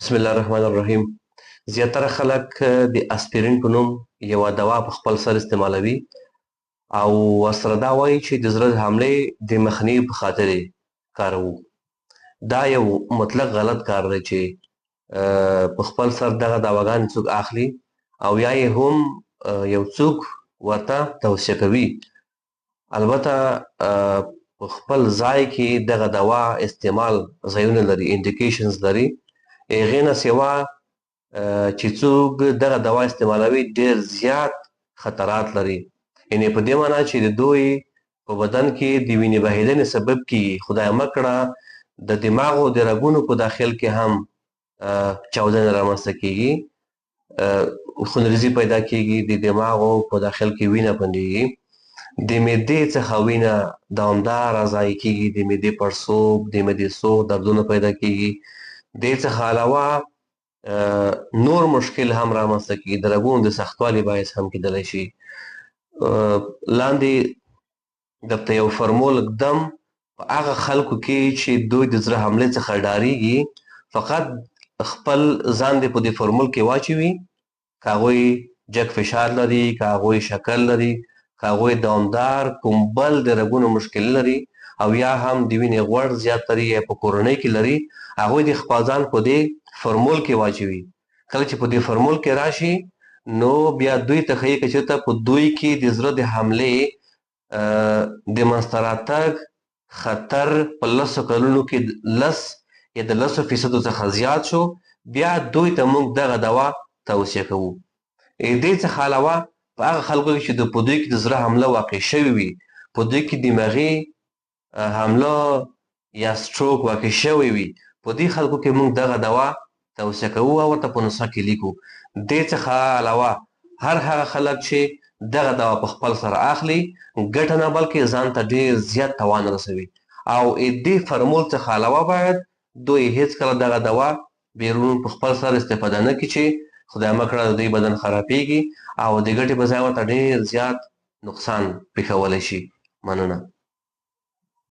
بسم الله الرحمن الرحیم. زیاتره خلک د اسپرین په نوم یوه دوا په خپل سر استعمالوي او ورسره دا وایي چې د زړه د حملې د مخنیوي په خاطر یې کاروو. دا یو مطلق غلط کار دی چې په خپل سر دغه دواګانې څوک اخلي او یا یې هم یو څوک ورته توصیه کوي. البته په خپل ځای کې دغه دوا استعمال ځایونه لري، انډیکیشنز لري. هغې نه سوا چې څوک دغه دوا استعمالوي ډېر زیات خطرات لري، یعنې په دې معنا چې د دوی په بدن کې د وینې بهېدنې سبب کیږي. خدای مه کړه د دماغو د رګونو په داخل کې هم چاودنه رامنځته کیږي، خونریزي پیدا کیږي، د دماغو په داخل کې وینه بندېږي، د معدې څخه وینه دوامداره ضایع کیږي، د معدې پړسوب، د معدې سوخت دردونه پیدا کیږي. دې څخه علاوه نور مشکل هم رامنځته کیږي، د رګونو د سختوالي باعث هم کیدلی شي. لاندې درته یو فورمول ږدم په هغه خلکو کې چې دوی د زړه حملې څخه ډارېږي، فقط خپل ځان دې په دې فورمول کې واچوي. که هغوی جګ فشار لري، که هغوی شکر لري، که هغوی دوامدار کوم بل د رګونو مشکل لري او یا هم د وینې غوړ زیات لري یا په کورنۍ کې لري، هغوی د خپل ځان په دې فورمول کې واچوي. کله چې په دې فورمول کې راشي نو بیا دوی ته ښیي که چېرته په دوی کې د زړه د حملې د منځته راتګ خطر په 10 کلونو کې 10 یا د 10% څخه زیات شو، بیا دوی ته موږ دغه دوا توصیه کوو. دې څخه علاوه په هغه خلکو کې چې په دوی کې د زړه حمله واقع شوې وي، په دوی کې دماغي حمله یا سټروک واقع شوی وي، په دې خلکو کې موږ دغه دوا توصیه کوو او ورته په نسخه کې لیکو. دې څخه علاوه هر هغه خلک چې دغه دوا په خپل سره اخلي ګټه نه بلکې ځان ته ډېر زیات تاوان رسوي. او دې فورمول څخه علاوه باید دوی هیڅکله دغه دوا بیرون په خپل سر استفاده نه کړي چې خدای مه کړه د دوی بدن خرابېږي او د ګټې په ځای ورته ډېر زیات نقصان پېښولی شي. مننه.